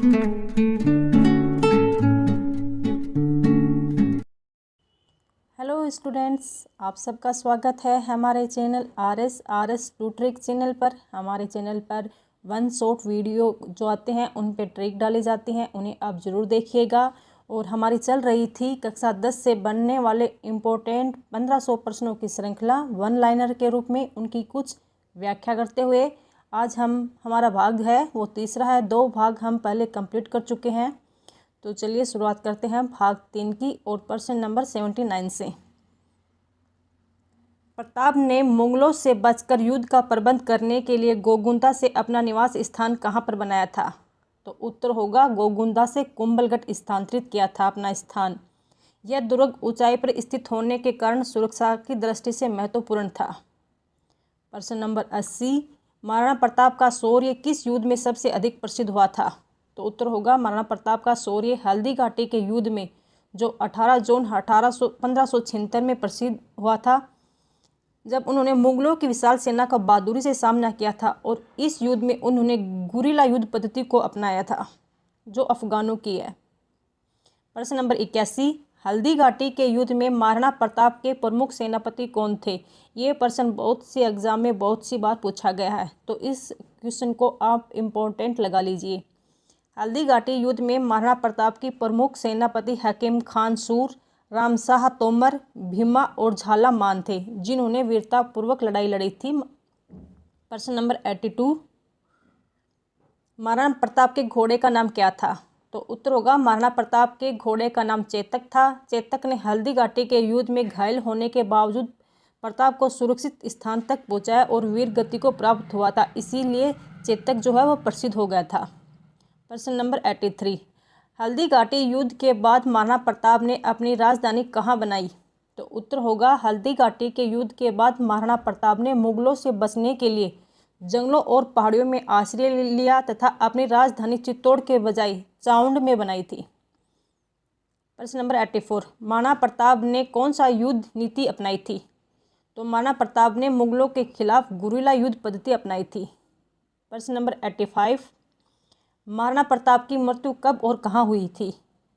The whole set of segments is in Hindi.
हेलो स्टूडेंट्स, आप सबका स्वागत है हमारे channel RS to trick channel पर। हमारे चैनल पर वन शॉट वीडियो जो आते हैं उन पे ट्रिक डाली जाती हैं, उन्हें आप ज़रूर देखिएगा। और हमारी चल रही थी कक्षा 10 से बनने वाले इम्पोर्टेंट 1500 प्रश्नों की श्रृंखला वन लाइनर के रूप में उनकी कुछ व्याख्या करते हुए आज हमारा भाग है वो तीसरा है। 2 भाग हम पहले कंप्लीट कर चुके हैं। तो चलिए शुरुआत करते हैं भाग 3 की और प्रश्न नंबर 79 से। प्रताप ने मुगलों से बचकर युद्ध का प्रबंध करने के लिए गोगुंदा से अपना निवास स्थान कहाँ पर बनाया था? तो उत्तर होगा गोगुंदा से कुंभलगढ़ स्थानांतरित किया था अपना स्थान। यह दुर्ग ऊंचाई पर स्थित होने के कारण सुरक्षा की दृष्टि से महत्वपूर्ण था। प्रश्न नंबर 80, महाराणा प्रताप का शौर्य किस युद्ध में सबसे अधिक प्रसिद्ध हुआ था? तो उत्तर होगा महाराणा प्रताप का शौर्य हल्दी घाटी के युद्ध में जो 18 जून 1576 में प्रसिद्ध हुआ था, जब उन्होंने मुगलों की विशाल सेना का बहादुरी से सामना किया था और इस युद्ध में उन्होंने गुरिल्ला युद्ध पद्धति को अपनाया था जो अफगानों की है। प्रश्न नंबर 81, हल्दी घाटी के युद्ध में महाराणा प्रताप के प्रमुख सेनापति कौन थे? ये प्रश्न बहुत से एग्जाम में बहुत सी बार पूछा गया है, तो इस क्वेश्चन को आप इम्पोर्टेंट लगा लीजिए। हल्दी घाटी युद्ध में महाराणा प्रताप की प्रमुख सेनापति हकीम खान सूर, रामशाह तोमर, भीमा और झाला मान थे, जिन्होंने वीरतापूर्वक लड़ाई लड़ी थी। प्रश्न नंबर 82, महाराणा प्रताप के घोड़े का नाम क्या था? तो उत्तर होगा महाराणा प्रताप के घोड़े का नाम चेतक था। चेतक ने हल्दी घाटी के युद्ध में घायल होने के बावजूद प्रताप को सुरक्षित स्थान तक पहुंचाया और वीर गति को प्राप्त हुआ था, इसीलिए चेतक जो है वो प्रसिद्ध हो गया था। प्रश्न नंबर 83, हल्दी घाटी युद्ध के बाद महाराणा प्रताप ने अपनी राजधानी कहाँ बनाई? तो उत्तर होगा हल्दी घाटी के युद्ध के बाद महाराणा प्रताप ने मुगलों से बचने के लिए जंगलों और पहाड़ियों में आश्रय लिया तथा अपनी राजधानी चित्तौड़ के बजाय चाउंड में बनाई थी। प्रश्न नंबर 84, महाराणा प्रताप ने कौन सा युद्ध नीति अपनाई थी? तो महाराणा प्रताप ने मुगलों के खिलाफ गुरिल्ला युद्ध पद्धति अपनाई थी। प्रश्न नंबर 85, महाराणा प्रताप की मृत्यु कब और कहाँ हुई थी?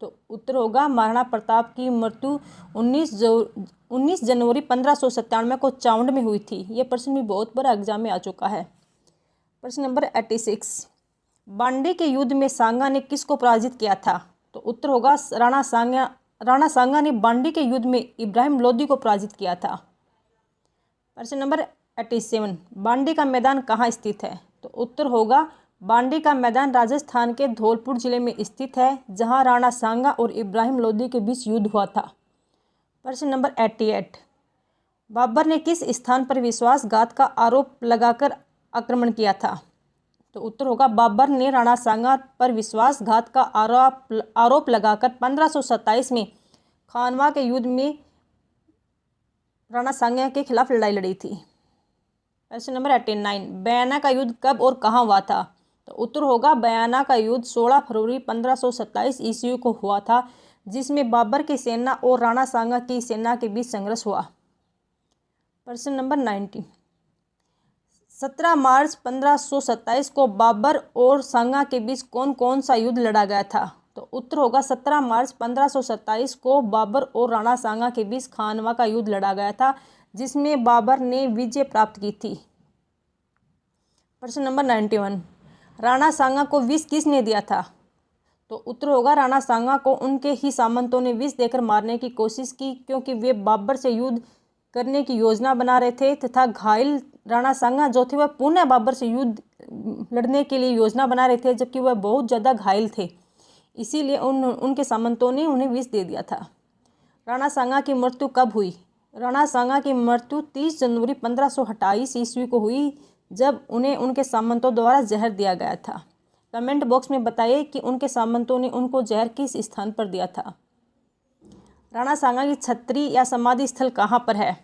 तो उत्तर होगा महाराणा प्रताप की मृत्यु 19 जनवरी 1597 को चाउंड में हुई थी। ये प्रश्न भी बहुत बड़ा एग्जाम में आ चुका है। प्रश्न नंबर 86, बांडे के युद्ध में सांगा ने किसको पराजित किया था? तो उत्तर होगा राणा सांगा ने बांडे के युद्ध में इब्राहिम लोदी को पराजित किया था। प्रश्न नंबर 87, बांडे का मैदान कहाँ स्थित है? तो उत्तर होगा बांडे का मैदान राजस्थान के धौलपुर जिले में स्थित है, जहां राणा सांगा और इब्राहिम लोदी के बीच युद्ध हुआ था। प्रश्न नंबर 88, बाबर ने किस स्थान पर विश्वासघात का आरोप लगाकर आक्रमण किया था? तो उत्तर होगा बाबर ने राणा सांगा पर विश्वासघात का आरोप लगाकर 1527 में खानवा के युद्ध में राणा सांगा के खिलाफ लड़ाई लड़ी थी। प्रश्न नंबर 89, बयाना का युद्ध कब और कहाँ हुआ था? तो उत्तर होगा बयाना का युद्ध 16 फरवरी 1527 ईस्वी को हुआ था, जिसमें बाबर की सेना और राणा सांगा की सेना के बीच संघर्ष हुआ। प्रश्न नंबर 90, 17 मार्च 1527 को बाबर और सांगा के बीच कौन कौन सा युद्ध लड़ा गया था? तो उत्तर होगा 17 मार्च 1527 को बाबर और राणा सांगा के बीच खानवा का युद्ध लड़ा गया था, जिसमें बाबर ने विजय प्राप्त की थी। प्रश्न नंबर 91, राणा सांगा को विष किसने दिया था? तो उत्तर होगा राणा सांगा को उनके ही सामंतों ने विष देकर मारने की कोशिश की, क्योंकि वे बाबर से युद्ध करने की योजना बना रहे थे तथा घायल राणा सांगा जो थे वह पुनः बाबर से युद्ध लड़ने के लिए योजना बना रहे थे, जबकि वह बहुत ज़्यादा घायल थे, इसीलिए उनके सामंतों ने उन्हें विष दे दिया था। राणा सांगा की मृत्यु कब हुई? राणा सांगा की मृत्यु 30 जनवरी 1528 ईस्वी को हुई, जब उन्हें उनके सामंतों द्वारा जहर दिया गया था। कमेंट बॉक्स में बताइए कि उनके सामंतों ने उनको जहर किस स्थान पर दिया था। राणा सांगा की छत्री या समाधि स्थल कहाँ पर है?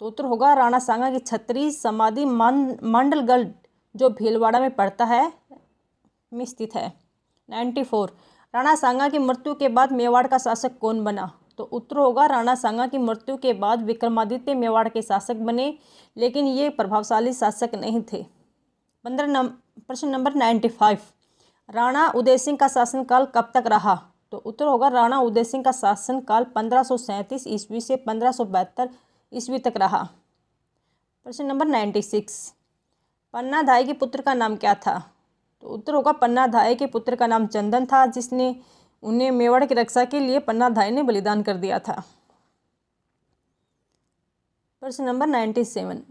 तो उत्तर होगा राणा सांगा की छत्री समाधि मांडलगढ़ जो भीलवाड़ा में पड़ता है में स्थित है। 94, राणा सांगा की मृत्यु के बाद मेवाड़ का शासक कौन बना? तो उत्तर होगा राणा सांगा की मृत्यु के बाद विक्रमादित्य मेवाड़ के शासक बने, लेकिन ये प्रभावशाली शासक नहीं थे। प्रश्न नंबर 95, राणा उदय सिंह का शासनकाल कब तक रहा? तो उत्तर होगा राणा उदय सिंह का शासनकाल 1537 ईस्वी से 1572 ईस्वी तक रहा। प्रश्न नंबर 96, पन्नाधाय के पुत्र का नाम क्या था? तो उत्तर होगा पन्नाधाय के पुत्र का नाम चंदन था, जिसने उन्हें मेवाड़ की रक्षा के लिए पन्नाधाय ने बलिदान कर दिया था। प्रश्न नंबर 97,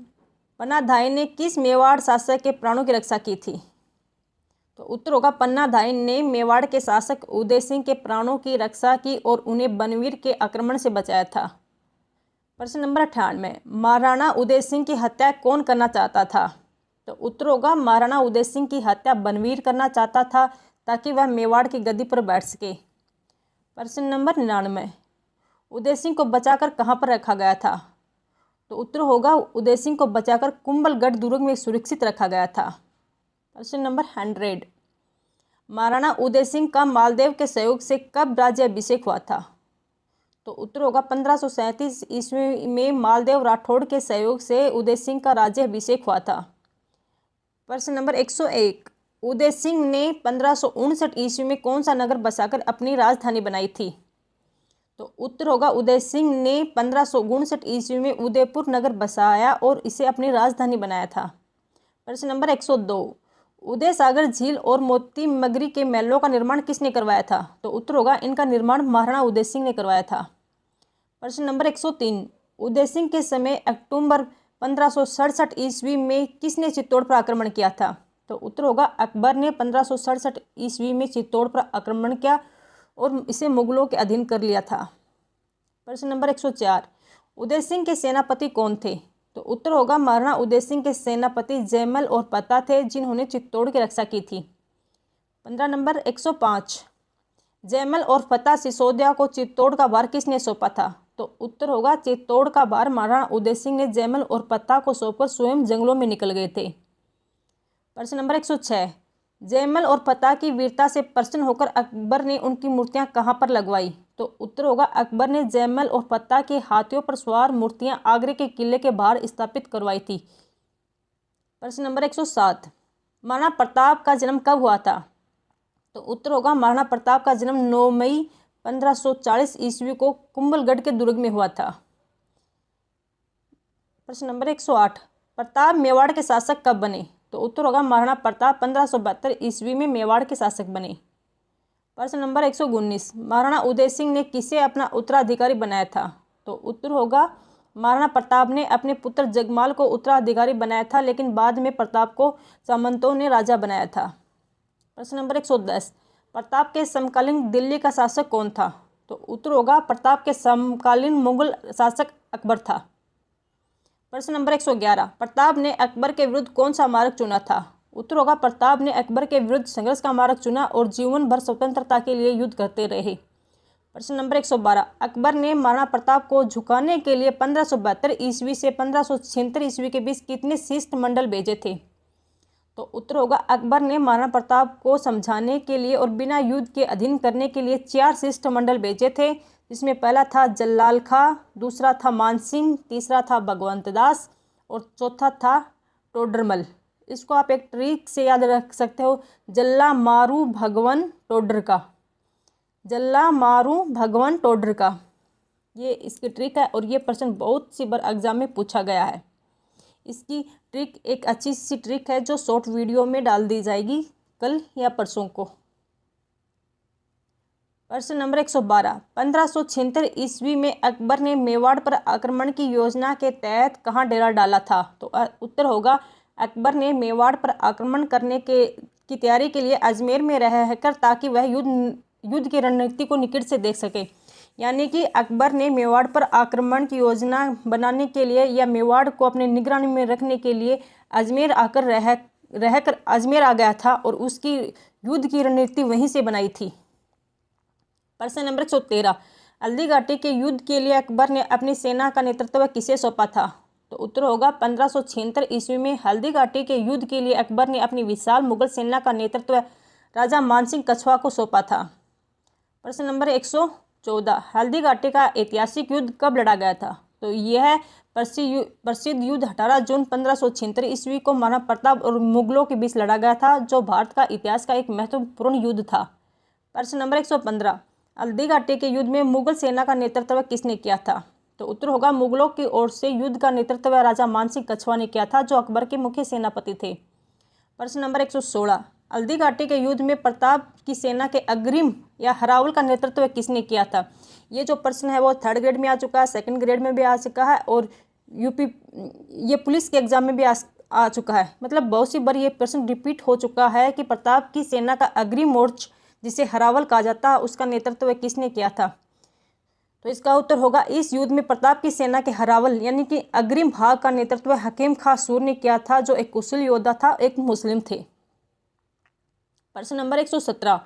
पन्नाधाय ने किस मेवाड़ शासक के प्राणों की रक्षा की थी? तो उत्तर होगा पन्नाधाय ने मेवाड़ के शासक उदय सिंह के प्राणों की रक्षा की और उन्हें बनवीर के आक्रमण से बचाया था। प्रश्न नंबर 98, महाराणा उदय सिंह की हत्या कौन करना चाहता था? तो उत्तर होगा महाराणा उदय सिंह की हत्या बनवीर करना चाहता था ताकि वह मेवाड़ की गद्दी पर बैठ सके। प्रश्न नंबर 99, उदय सिंह को बचाकर कहाँ पर रखा गया था? तो उत्तर होगा उदय सिंह को बचाकर कुंभलगढ़ दुर्ग में सुरक्षित रखा गया था। प्रश्न नंबर 100, महाराणा उदय सिंह का मालदेव के सहयोग से कब राज्याभिषेक हुआ था? तो उत्तर होगा 1537 ईस्वी में मालदेव राठौड़ के सहयोग से उदय सिंह का राज्याभिषेक हुआ था। प्रश्न नंबर 101, उदय सिंह ने 1559 ईस्वी में कौन सा नगर बसाकर अपनी राजधानी बनाई थी? तो उत्तर होगा उदय सिंह ने 1559 ईस्वी में उदयपुर नगर बसाया और इसे अपनी राजधानी बनाया था। प्रश्न नंबर 102, उदय सागर झील और मोती मगरी के महलों का निर्माण किसने करवाया था? तो उत्तर होगा इनका निर्माण महाराणा उदय सिंह ने करवाया था। प्रश्न नंबर 103, उदय सिंह के समय अक्टूबर 1567 ईस्वी में किसने चित्तौड़ पर आक्रमण किया था? तो उत्तर होगा अकबर ने 1567 ईस्वी में चित्तौड़ पर आक्रमण किया और इसे मुगलों के अधीन कर लिया था। प्रश्न नंबर 104, उदय सिंह के सेनापति कौन थे? तो उत्तर होगा महाराणा उदय सिंह के सेनापति जयमल और पता थे, जिन्होंने चित्तौड़ की रक्षा की थी। 15 नंबर 105, जयमल और फतेह सिसोदिया को चित्तौड़ का भार किसने सौंपा था? तो उत्तर होगा चित्तौड़ का भार महाराणा उदय सिंह ने जयमल और फतेह को सौंपकर स्वयं जंगलों में निकल गए थे। प्रश्न नंबर 106, जयमल और फतेह की वीरता से प्रसन्न होकर अकबर ने उनकी मूर्तियां कहाँ पर लगवाई? तो उत्तर होगा अकबर ने जयमल और फतेह के हाथियों पर सवार मूर्तियां आगरे के किले के बाहर स्थापित करवाई थी। प्रश्न नंबर 107, महाराणा प्रताप का जन्म कब हुआ था? तो उत्तर होगा महाराणा प्रताप का जन्म 9 मई 1540 ईस्वी को कुंभलगढ़ के दुर्ग में हुआ था। प्रश्न नंबर 108, प्रताप मेवाड़ के शासक कब बने? तो उत्तर होगा महाराणा प्रताप 1572 ईस्वी में मेवाड़ के शासक बने। प्रश्न नंबर 119, महाराणा उदय सिंह ने किसे अपना उत्तराधिकारी बनाया था? तो उत्तर होगा महाराणा प्रताप ने अपने पुत्र जगमाल को उत्तराधिकारी बनाया था, लेकिन बाद में प्रताप को सामंतों ने राजा बनाया था। प्रश्न नंबर 110, प्रताप के समकालीन दिल्ली का शासक कौन था? तो उत्तर होगा प्रताप के समकालीन मुगल शासक अकबर था। प्रश्न नंबर 111, प्रताप ने अकबर के विरुद्ध कौन सा मार्ग चुना था? उत्तर होगा प्रताप ने अकबर के विरुद्ध संघर्ष का मार्ग चुना और जीवन भर स्वतंत्रता के लिए युद्ध करते रहे। प्रश्न नंबर 112, अकबर ने महाराणा प्रताप को झुकाने के लिए 1572 ईस्वी से 1576 ईस्वी के बीच कितने शिष्टमंडल भेजे थे? तो उत्तर होगा अकबर ने महाराणा प्रताप को समझाने के लिए और बिना युद्ध के अधीन करने के लिए 4 शिष्टमंडल भेजे थे, जिसमें पहला था जल्लाल खां, दूसरा था मानसिंह, तीसरा था भगवंत दास और चौथा था टोडरमल। इसको आप एक ट्रिक से याद रख सकते हो, जल्ला मारू भगवन टोडर का, जल्ला मारू भगवन टोडर का, ये इसकी ट्रिक है और ये प्रश्न बहुत सी बार एग्जाम में पूछा गया है। इसकी ट्रिक एक अच्छी सी ट्रिक है जो शॉर्ट वीडियो में डाल दी जाएगी कल या परसों को। प्रश्न नंबर 112, 1576 ईस्वी में अकबर ने मेवाड़ पर आक्रमण की योजना के तहत कहाँ डेरा डाला था? तो उत्तर होगा अकबर ने मेवाड़ पर आक्रमण करने की तैयारी के लिए अजमेर में रहकर, ताकि वह युद्ध की रणनीति को निकट से देख सके। यानी कि अकबर ने मेवाड़ पर आक्रमण की योजना बनाने के लिए या मेवाड़ को अपने निगरानी में रखने के लिए अजमेर आकर रहकर अजमेर आ गया था और उसकी युद्ध की रणनीति वहीं से बनाई थी। प्रश्न नंबर 113, हल्दी घाटी के युद्ध के लिए अकबर ने अपनी सेना का नेतृत्व किसे सौंपा था? तो उत्तर होगा 1576 ईस्वी में हल्दी घाटी के युद्ध के लिए अकबर ने अपनी विशाल मुगल सेना का नेतृत्व राजा मानसिंह कछवा को सौंपा था। प्रश्न नंबर 114, हल्दी घाटी का ऐतिहासिक युद्ध कब लड़ा गया था? तो यह प्रसिद्ध युद्ध 18 जून 1576 ईस्वी को महाराणा प्रताप और मुगलों के बीच लड़ा गया था, जो भारत का इतिहास का एक महत्वपूर्ण युद्ध था। प्रश्न नंबर 115, हल्दी घाटी के युद्ध में मुगल सेना का नेतृत्व किसने किया था? तो उत्तर होगा मुगलों की ओर से युद्ध का नेतृत्व राजा मानसिंह कछवा ने किया था, जो अकबर के मुख्य सेनापति थे। प्रश्न नंबर 116, हल्दी घाटी के युद्ध में प्रताप की सेना के अग्रिम या हरावल का नेतृत्व किसने किया था? ये जो प्रश्न है वो 3rd ग्रेड में आ चुका है, 2nd ग्रेड में भी आ चुका है और ये पुलिस के एग्जाम में भी आ चुका है। मतलब बहुत सी बार ये प्रश्न रिपीट हो चुका है कि प्रताप की सेना का अग्रिम मोर्च जिसे हरावल कहा जाता है उसका नेतृत्व किसने किया था? तो इसका उत्तर होगा इस युद्ध में प्रताप की सेना के हरावल यानी कि अग्रिम भाग का नेतृत्व हकीम खां सूर ने किया था, जो एक कुशल योद्धा था, एक मुस्लिम थे। प्रश्न नंबर 117,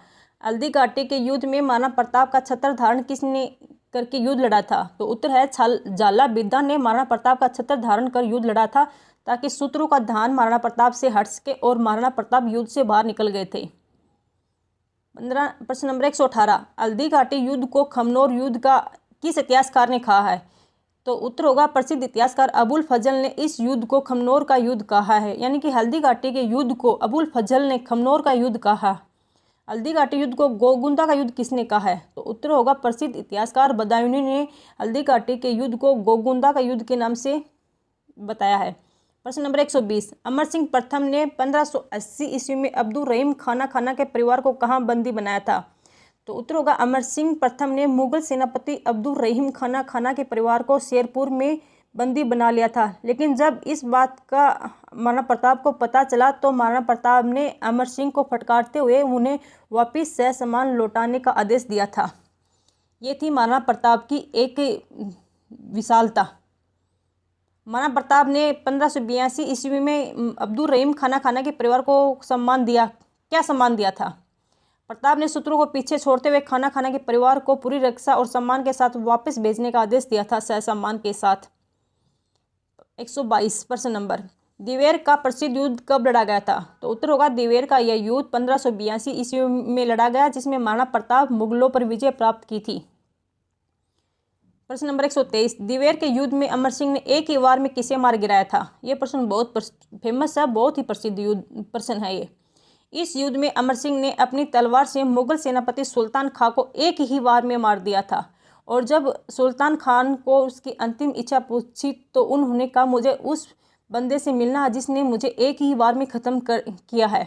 हल्दी घाटी के युद्ध में महाराणा प्रताप का छत्र धारण किसने करके युद्ध लड़ा था? तो उत्तर है झाला बिद्दा ने महाराणा प्रताप का छत्र धारण कर युद्ध लड़ा था, ताकि शत्रु का ध्यान महाराणा प्रताप से हट सके और महाराणा प्रताप युद्ध से बाहर निकल गए थे। प्रश्न नंबर 118, हल्दी घाटी युद्ध को खमनोर युद्ध का किस इतिहासकार ने कहा है? तो उत्तर होगा प्रसिद्ध इतिहासकार अबुल फजल ने इस युद्ध को खमनोर का युद्ध कहा है, यानी कि हल्दी घाटी के युद्ध को अबुल फजल ने खमनोर का युद्ध कहा। हल्दी घाटी युद्ध को गोगुंदा का युद्ध किसने कहा है? तो उत्तर होगा प्रसिद्ध इतिहासकार बदायूनी ने हल्दी घाटी के युद्ध को गोगुंदा का युद्ध के नाम से बताया है। प्रश्न नंबर 120, अमर सिंह प्रथम ने 1580 ईस्वी में अब्दुल रहीम खाना के परिवार को कहाँ बंदी बनाया था? तो उत्तर होगा अमर सिंह प्रथम ने मुगल सेनापति अब्दुल रहीम खाना के परिवार को शेरपुर में बंदी बना लिया था, लेकिन जब इस बात का महाराणा प्रताप को पता चला तो महाराणा प्रताप ने अमर सिंह को फटकारते हुए उन्हें वापिस सामान लौटाने का आदेश दिया था। ये थी महाराणा प्रताप की एक विशालता। महाराणा प्रताप ने 1582 ईस्वी में अब्दुल रहीम खाना के परिवार को सम्मान दिया। क्या सम्मान दिया था? प्रताप ने शत्रु को पीछे छोड़ते हुए खाना के परिवार को पूरी रक्षा और सम्मान के साथ वापस भेजने का आदेश दिया था, सम्मान के साथ। 122 प्रश्न नंबर, दिवेर का प्रसिद्ध युद्ध कब लड़ा गया था? तो उत्तर होगा दिवेर का यह युद्ध 1582 ईस्वी में लड़ा गया, जिसमें महाराणा प्रताप मुगलों पर विजय प्राप्त की थी। प्रश्न नंबर 123, दिवेर के युद्ध में अमर सिंह ने एक ही वार में किसे मार गिराया था? यह प्रश्न बहुत फेमस है, बहुत ही प्रसिद्ध युद्ध प्रश्न है ये। इस युद्ध में अमर सिंह ने अपनी तलवार से मुगल सेनापति सुल्तान खां को एक ही वार में मार दिया था, और जब सुल्तान खान को उसकी अंतिम इच्छा पूछी तो उन्होंने कहा मुझे उस बंदे से मिलना है जिसने मुझे एक ही वार में खत्म किया है।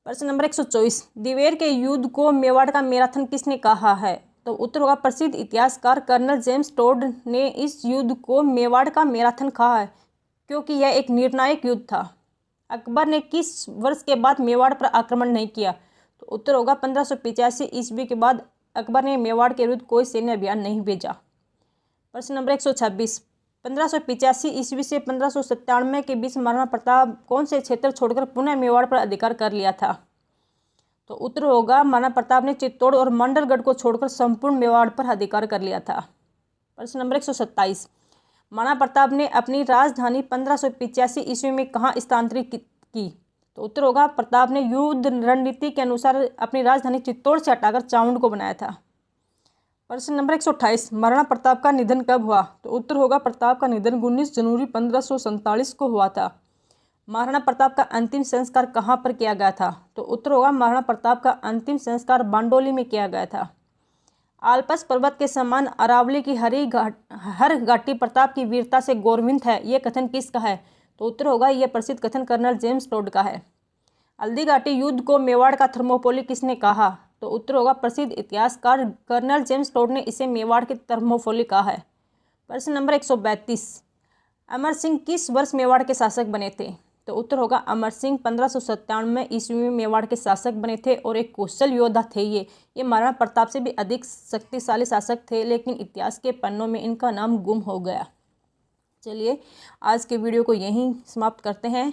प्रश्न नंबर 124, दिवेर के युद्ध को मेवाड़ का मैराथन किसने कहा है? तो उत्तर होगा प्रसिद्ध इतिहासकार कर्नल जेम्स टोड ने इस युद्ध को मेवाड़ का मैराथन कहा है, क्योंकि यह एक निर्णायक युद्ध था। अकबर ने किस वर्ष के बाद मेवाड़ पर आक्रमण नहीं किया? तो उत्तर होगा 1585 ईस्वी के बाद अकबर ने मेवाड़ के विरुद्ध कोई सैन्य अभियान नहीं भेजा। प्रश्न नंबर 126, 1585 ईस्वी से 1597 के बीच महाराणा प्रताप कौन से क्षेत्र छोड़कर पुनः मेवाड़ पर अधिकार कर लिया था? तो उत्तर होगा महाराणा प्रताप ने चित्तौड़ और मंडलगढ़ को छोड़कर संपूर्ण मेवाड़ पर अधिकार कर लिया था। प्रश्न नंबर 127, महाराणा प्रताप ने अपनी राजधानी 1585 ईस्वी में कहाँ स्थानांतरित की? तो उत्तर होगा प्रताप ने युद्ध रणनीति के अनुसार अपनी राजधानी चित्तौड़ से हटाकर चामुंड को बनाया था। प्रश्न नंबर 128, महाराणा प्रताप का निधन कब हुआ? तो उत्तर होगा प्रताप का निधन 19 जनवरी 1547 को हुआ था। महाराणा प्रताप का अंतिम संस्कार कहाँ पर किया गया था? तो उत्तर होगा महाराणा प्रताप का अंतिम संस्कार बांडोली में किया गया था। आल्पस पर्वत के समान अरावली की हर घाटी प्रताप की वीरता से गौरवान्वित है, यह कथन किसका है? तो उत्तर होगा यह प्रसिद्ध कथन कर्नल जेम्स टोड का है। हल्दी घाटी युद्ध को मेवाड़ का थर्मोपोली किसने कहा? तो उत्तर होगा प्रसिद्ध इतिहासकार कर्नल जेम्स टोड ने इसे मेवाड़ की थर्मोपोली कहा है। प्रश्न नंबर 132, अमर सिंह किस वर्ष मेवाड़ के शासक बने थे? तो उत्तर होगा अमर सिंह 1597 ईस्वी में मेवाड़ के शासक बने थे और एक कुशल योद्धा थे। ये महाराणा प्रताप से भी अधिक शक्तिशाली शासक थे, लेकिन इतिहास के पन्नों में इनका नाम गुम हो गया। चलिए आज के वीडियो को यहीं समाप्त करते हैं।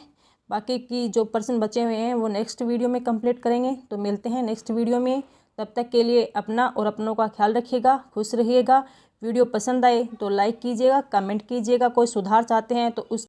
बाकी की जो प्रश्न बचे हुए हैं वो नेक्स्ट वीडियो में कंप्लीट करेंगे। तो मिलते हैं नेक्स्ट वीडियो में, तब तक के लिए अपना और अपनों का ख्याल रखिएगा, खुश रहिएगा। वीडियो पसंद आए तो लाइक कीजिएगा, कमेंट कीजिएगा। कोई सुधार चाहते हैं तो उस